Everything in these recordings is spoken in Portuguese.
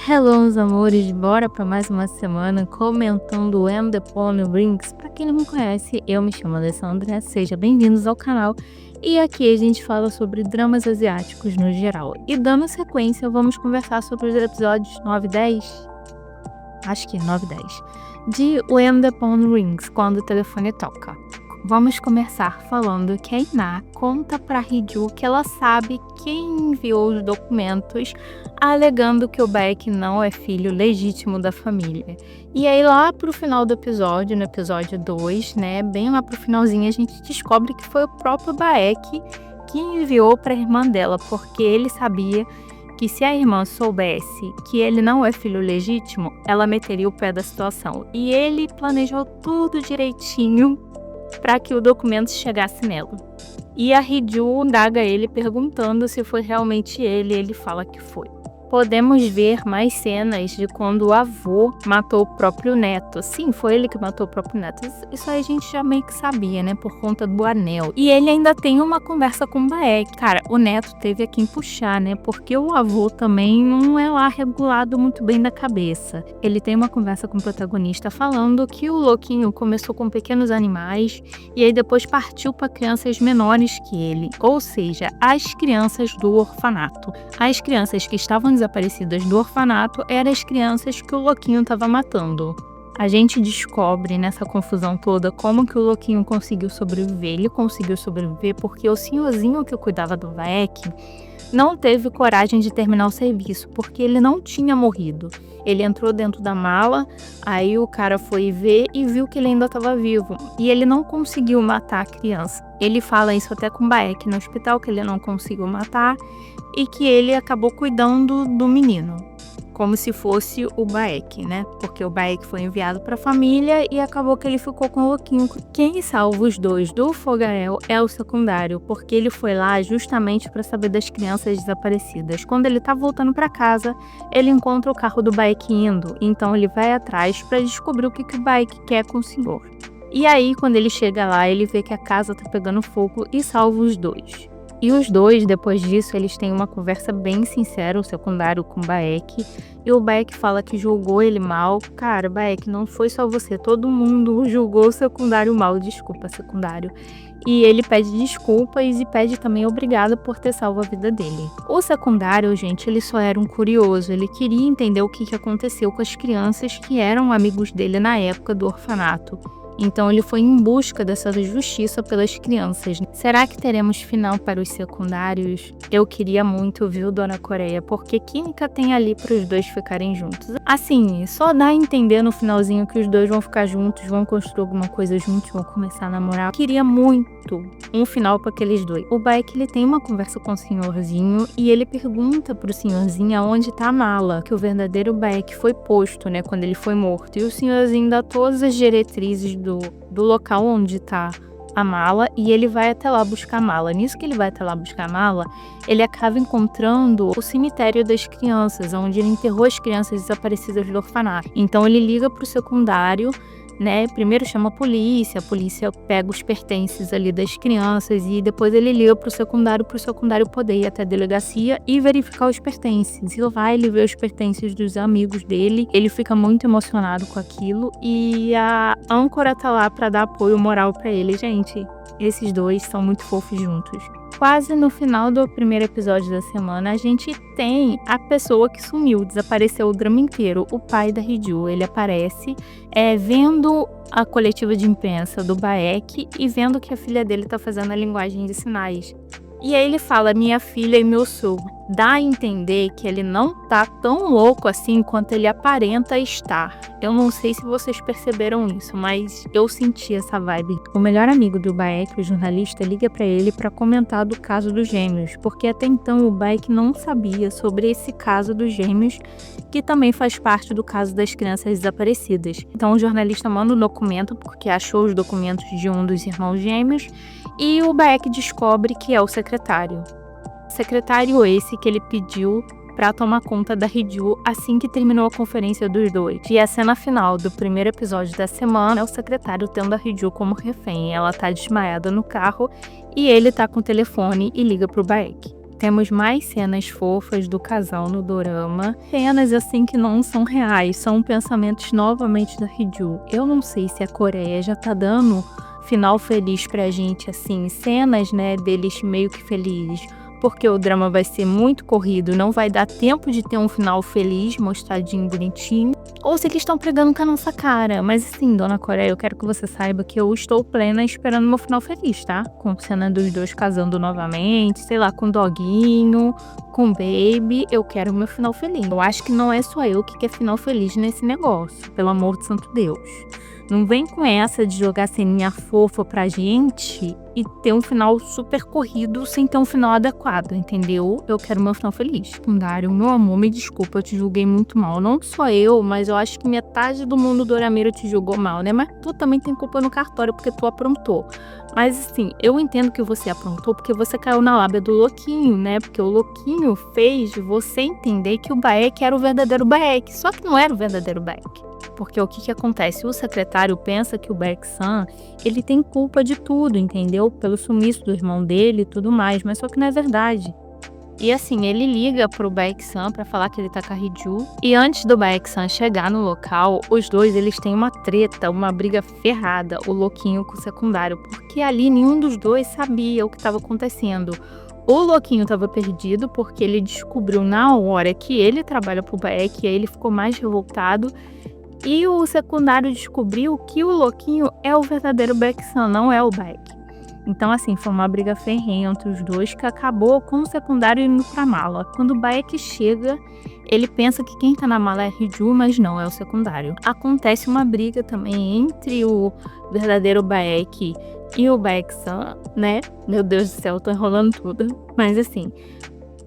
Hello, meus amores, bora para mais uma semana comentando o M The Pawn Rings. Para quem não me conhece, eu me chamo Alessandra, sejam bem-vindos ao canal. E aqui a gente fala sobre dramas asiáticos no geral. E dando sequência, vamos conversar sobre os episódios 9 e 10, acho que 9 e 10, de O M The Pawn Rings, quando o telefone toca. Vamos começar falando que a Ina conta para Hee-ju que ela sabe quem enviou os documentos, alegando que o Baek não é filho legítimo da família. E aí lá pro final do episódio, no episódio 2, né, bem lá pro finalzinho, a gente descobre que foi o próprio Baek que enviou para a irmã dela, porque ele sabia que se a irmã soubesse que ele não é filho legítimo, ela meteria o pé da situação. E ele planejou tudo direitinho para que o documento chegasse nela. E a Hee-ju indaga ele perguntando se foi realmente ele, e ele fala que foi. Podemos ver mais cenas de quando o avô matou o próprio neto. Sim, foi ele que matou o próprio neto. Isso aí a gente já meio que sabia, né? Por conta do anel. E ele ainda tem uma conversa com o Baek. Cara, o neto teve a quem puxar, né? Porque o avô também não é lá regulado muito bem da cabeça. Ele tem uma conversa com o protagonista falando que o louquinho começou com pequenos animais e aí depois partiu para crianças menores que ele. Ou seja, as crianças do orfanato. As crianças que estavam desaparecidas do orfanato eram as crianças que o louquinho estava matando. A gente descobre nessa confusão toda como que o louquinho conseguiu sobreviver. Ele conseguiu sobreviver porque o senhorzinho que cuidava do Baek não teve coragem de terminar o serviço, porque ele não tinha morrido. Ele entrou dentro da mala, aí o cara foi ver e viu que ele ainda estava vivo. E ele não conseguiu matar a criança. Ele fala isso até com o Baek no hospital, que ele não conseguiu matar e que ele acabou cuidando do menino, como se fosse o Baek, né? Porque o Baek foi enviado para a família e acabou que ele ficou com o louquinho. Quem salva os dois do Fogael é o secundário, porque ele foi lá justamente para saber das crianças desaparecidas. Quando ele tá voltando para casa, ele encontra o carro do Baek indo, então ele vai atrás para descobrir o que o Baek quer com o senhor. E aí, quando ele chega lá, ele vê que a casa tá pegando fogo e salva os dois. E os dois, depois disso, eles têm uma conversa bem sincera, o secundário com o Baek. E o Baek fala que julgou ele mal. Cara, Baek, não foi só você, todo mundo julgou o secundário mal. Desculpa, secundário. E ele pede desculpas e pede também obrigado por ter salvo a vida dele. O secundário, gente, ele só era um curioso. Ele queria entender o que aconteceu com as crianças que eram amigos dele na época do orfanato. Então ele foi em busca dessa justiça pelas crianças. Será que teremos final para os secundários? Eu queria muito, viu, Dona Coreia, porque química tem ali para os dois ficarem juntos. Assim, só dá a entender no finalzinho que os dois vão ficar juntos, vão construir alguma coisa juntos, vão começar a namorar. Eu queria muito um final para aqueles dois. O Baek, ele tem uma conversa com o senhorzinho e ele pergunta pro senhorzinho aonde tá a mala, que o verdadeiro Baek foi posto, né, quando ele foi morto. E o senhorzinho dá todas as diretrizes do local onde tá a mala e ele vai até lá buscar a mala. Nisso que ele vai até lá buscar a mala, ele acaba encontrando o cemitério das crianças, onde ele enterrou as crianças desaparecidas do orfanato. Então ele liga pro secundário, né? Primeiro chama a polícia pega os pertences ali das crianças e depois ele liga pro secundário poder ir até a delegacia e verificar os pertences. E lá ele vê os pertences dos amigos dele, ele fica muito emocionado com aquilo e a âncora tá lá pra dar apoio moral pra ele. Gente, esses dois são muito fofos juntos. Quase no final do primeiro episódio da semana, a gente tem a pessoa que sumiu, desapareceu o drama inteiro, o pai da Hee-ju. Ele aparece vendo a coletiva de imprensa do Baek e vendo que a filha dele tá fazendo a linguagem de sinais. E aí ele fala, minha filha e meu sogro. Dá a entender que ele não tá tão louco assim quanto ele aparenta estar. Eu não sei se vocês perceberam isso, mas eu senti essa vibe. O melhor amigo do Baek, o jornalista, liga pra ele pra comentar do caso dos gêmeos, porque até então o Baek não sabia sobre esse caso dos gêmeos, que também faz parte do caso das crianças desaparecidas. Então o jornalista manda um documento, porque achou os documentos de um dos irmãos gêmeos, e o Baek descobre que é o secretário. Secretário esse que ele pediu para tomar conta da Hee-ju assim que terminou a conferência dos dois. E a cena final do primeiro episódio da semana é o secretário tendo a Hee-ju como refém. Ela tá desmaiada no carro e ele tá com o telefone e liga pro Baek. temos mais cenas fofas do casal no dorama. Cenas assim que não são reais, são pensamentos novamente da Hee-ju. Eu não sei se a Coreia já tá dando final feliz pra gente, assim, cenas, né, deles meio que felizes. Porque o drama vai ser muito corrido, não vai dar tempo de ter um final feliz, mostradinho, bonitinho. Ou se eles estão pregando com a nossa cara. Mas assim, dona Coreia, eu quero que você saiba que eu estou plena esperando meu final feliz, tá? Com cena dos dois casando novamente, sei lá, com doguinho, com baby. Eu quero meu final feliz. Eu acho que não é só eu que quer final feliz nesse negócio, pelo amor de santo Deus. Não vem com essa de jogar ceninha fofa pra gente e ter um final super corrido sem ter um final adequado, entendeu? Eu quero meu final feliz. Secundário, meu amor, me desculpa, eu te julguei muito mal. Não só eu, mas eu acho que metade do mundo dorameiro te julgou mal, né? Mas tu também tem culpa no cartório porque tu aprontou. Mas assim, eu entendo que você aprontou porque você caiu na lábia do Louquinho, né? Porque o Louquinho fez você entender que o Baek era o verdadeiro Baek. Só que não era o verdadeiro Baek. Porque o que acontece? O secretário pensa que o Baek-san, ele tem culpa de tudo, entendeu? Pelo sumiço do irmão dele e tudo mais, mas só que não é verdade. E assim, ele liga pro Baek-san pra falar que ele tá com a Hee-ju. E antes do Baek-san chegar no local, os dois, eles têm uma treta, uma briga ferrada, o Louquinho com o secundário. Porque ali nenhum dos dois sabia o que estava acontecendo. O Louquinho estava perdido porque ele descobriu na hora que ele trabalha pro Baek e aí ele ficou mais revoltado. E o secundário descobriu que o Louquinho é o verdadeiro Baek-san, não é o Baek. Então, assim, foi uma briga ferrenha entre os dois que acabou com o secundário indo pra mala. Quando o Baek chega, ele pensa que quem tá na mala é a Hee-ju, mas não, é o secundário. Acontece uma briga também entre o verdadeiro Baek e o Baek-san, né? Meu Deus do céu, tô enrolando tudo. Mas assim,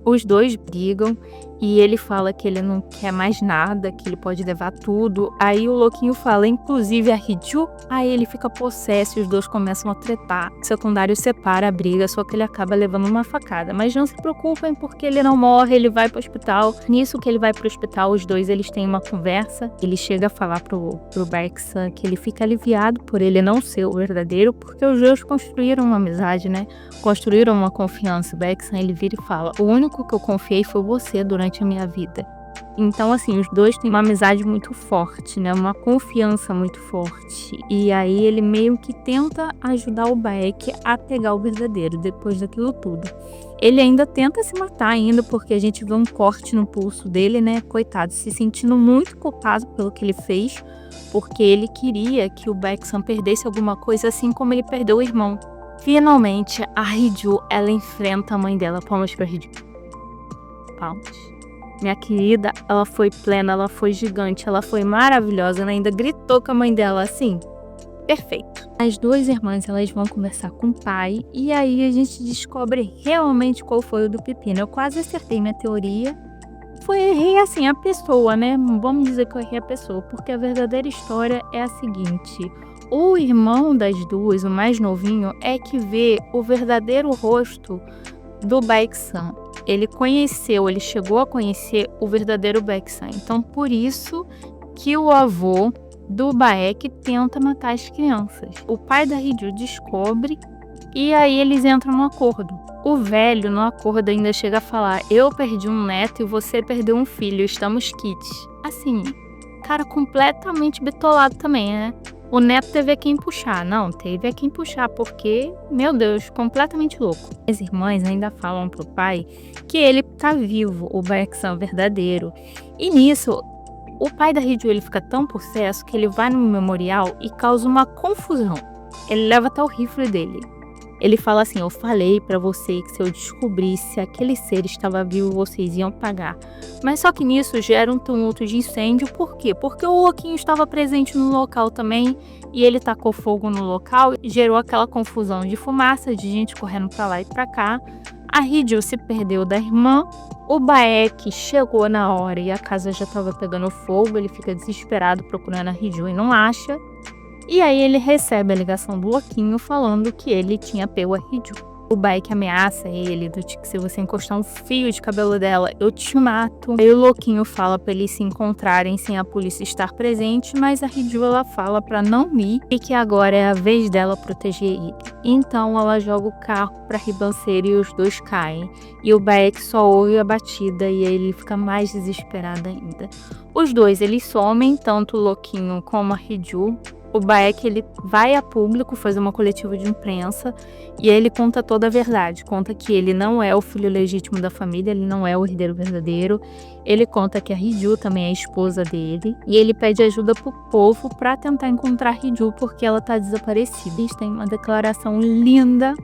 os dois brigam e ele fala que ele não quer mais nada, que ele pode levar tudo. Aí o Louquinho fala, inclusive a Hee-ju. Aí ele fica possesso e os dois começam a trepar. O secundário separa a briga, só que ele acaba levando uma facada. Mas não se preocupem porque ele não morre, ele vai pro hospital. Nisso que ele vai pro hospital, os dois eles têm uma conversa. Ele chega a falar pro Baek-san que ele fica aliviado por ele não ser o verdadeiro, porque os dois construíram uma amizade, né? Construíram uma confiança. O Baek-san, ele vira e fala, o único que eu confiei foi você durante a minha vida. Então, assim, os dois têm uma amizade muito forte, né? Uma confiança muito forte. E aí ele meio que tenta ajudar o Baek a pegar o verdadeiro depois daquilo tudo. Ele ainda tenta se matar ainda, porque a gente vê um corte no pulso dele, né? Coitado, se sentindo muito culpado pelo que ele fez, porque ele queria que o Baek-san perdesse alguma coisa, assim como ele perdeu o irmão. Finalmente, a Hee-ju, ela enfrenta a mãe dela. Palmas pra Hee-ju. Palmas. Minha querida, ela foi plena, ela foi gigante, ela foi maravilhosa. Ela ainda gritou com a mãe dela assim. Perfeito. As duas irmãs, elas vão conversar com o pai. E aí a gente descobre realmente qual foi o do pepino. Eu quase acertei minha teoria. Errei assim a pessoa, né? Vamos dizer que eu errei a pessoa. Porque a verdadeira história é a seguinte. O irmão das duas, o mais novinho, é que vê o verdadeiro rosto do Baek-san. Ele chegou a conhecer o verdadeiro Baek-san. Então, por isso que o avô do Baek tenta matar as crianças. O pai da Hee-ju descobre e aí eles entram no acordo. O velho, no acordo, ainda chega a falar, eu perdi um neto e você perdeu um filho, estamos quites. Assim, cara completamente bitolado também, né? O neto teve a quem puxar. Não, teve a quem puxar, porque, meu Deus, completamente louco. As irmãs ainda falam pro pai que ele tá vivo, o Baek-san verdadeiro. E nisso, o pai da Hee-ju, ele fica tão possesso que ele vai no memorial e causa uma confusão. Ele leva até o rifle dele. Ele fala assim, eu falei pra você que se eu descobrisse aquele ser estava vivo, vocês iam pagar. Mas só que nisso gera um tumulto de incêndio, por quê? Porque o Louquinho estava presente no local também e ele tacou fogo no local e gerou aquela confusão de fumaça, de gente correndo pra lá e pra cá. A Hee-ju se perdeu da irmã, o Baek chegou na hora e a casa já estava pegando fogo, ele fica desesperado procurando a Hee-ju e não acha. E aí ele recebe a ligação do Louquinho falando que ele tinha pego a Hee-ju. O Baek ameaça ele, do tipo, se você encostar um fio de cabelo dela, eu te mato. Aí o louquinho fala pra eles se encontrarem sem a polícia estar presente, mas a Hee-Ju, ela fala pra não ir e que agora é a vez dela proteger ele. Então ela joga o carro pra ribanceira e os dois caem. E o Baek só ouve a batida e ele fica mais desesperado ainda. Os dois, eles somem, tanto o louquinho como a Hee-Ju. O Baek, ele vai a público fazer uma coletiva de imprensa e ele conta toda a verdade. Conta que ele não é o filho legítimo da família, ele não é o herdeiro verdadeiro. Ele conta que a Hee-Ju também é a esposa dele. E ele pede ajuda pro povo para tentar encontrar a Hee-Ju porque ela tá desaparecida. Eles têm uma declaração linda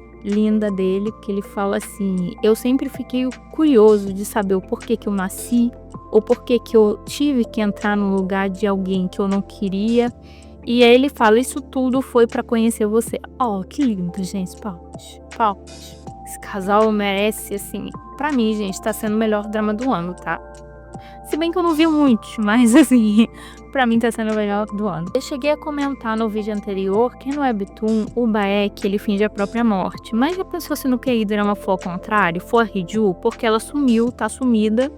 dele, que ele fala assim: eu sempre fiquei curioso de saber o porquê que eu nasci, o porquê que eu tive que entrar no lugar de alguém que eu não queria. E aí ele fala, isso tudo foi pra conhecer você. Oh, que lindo, gente. Palmas. Palmas. Esse casal merece, assim, pra mim, gente, tá sendo o melhor drama do ano, tá? Se bem que eu não vi muitos, mas assim, pra mim tá sendo o melhor do ano. Eu cheguei a comentar no vídeo anterior que no Webtoon, o Baek, ele finge a própria morte. Mas já pensou se no K-drama for ao contrário, for a Hee-Ju, porque ela sumiu, tá sumida.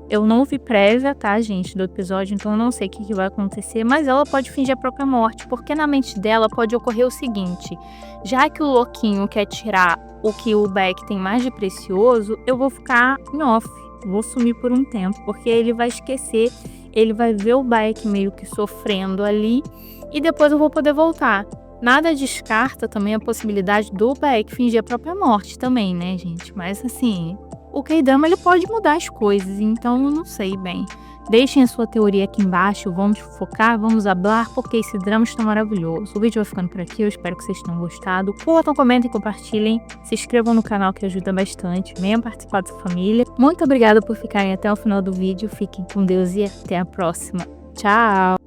Eu não vi prévia, tá, gente, do episódio, então eu não sei o que vai acontecer, mas ela pode fingir a própria morte, porque na mente dela pode ocorrer o seguinte: já que o louquinho quer tirar o que o Baek tem mais de precioso, eu vou ficar em off, vou sumir por um tempo, porque ele vai esquecer, ele vai ver o Baek meio que sofrendo ali, e depois eu vou poder voltar. Nada descarta também a possibilidade do Baek fingir a própria morte também, né, gente? Mas assim, o K-drama, ele pode mudar as coisas, então eu não sei bem. Deixem a sua teoria aqui embaixo, vamos focar, vamos hablar, porque esse drama está maravilhoso. O vídeo vai ficando por aqui, eu espero que vocês tenham gostado. Curtam, comentem, compartilhem, se inscrevam no canal que ajuda bastante, venham participar dessa família. Muito obrigada por ficarem até o final do vídeo, fiquem com Deus e até a próxima. Tchau!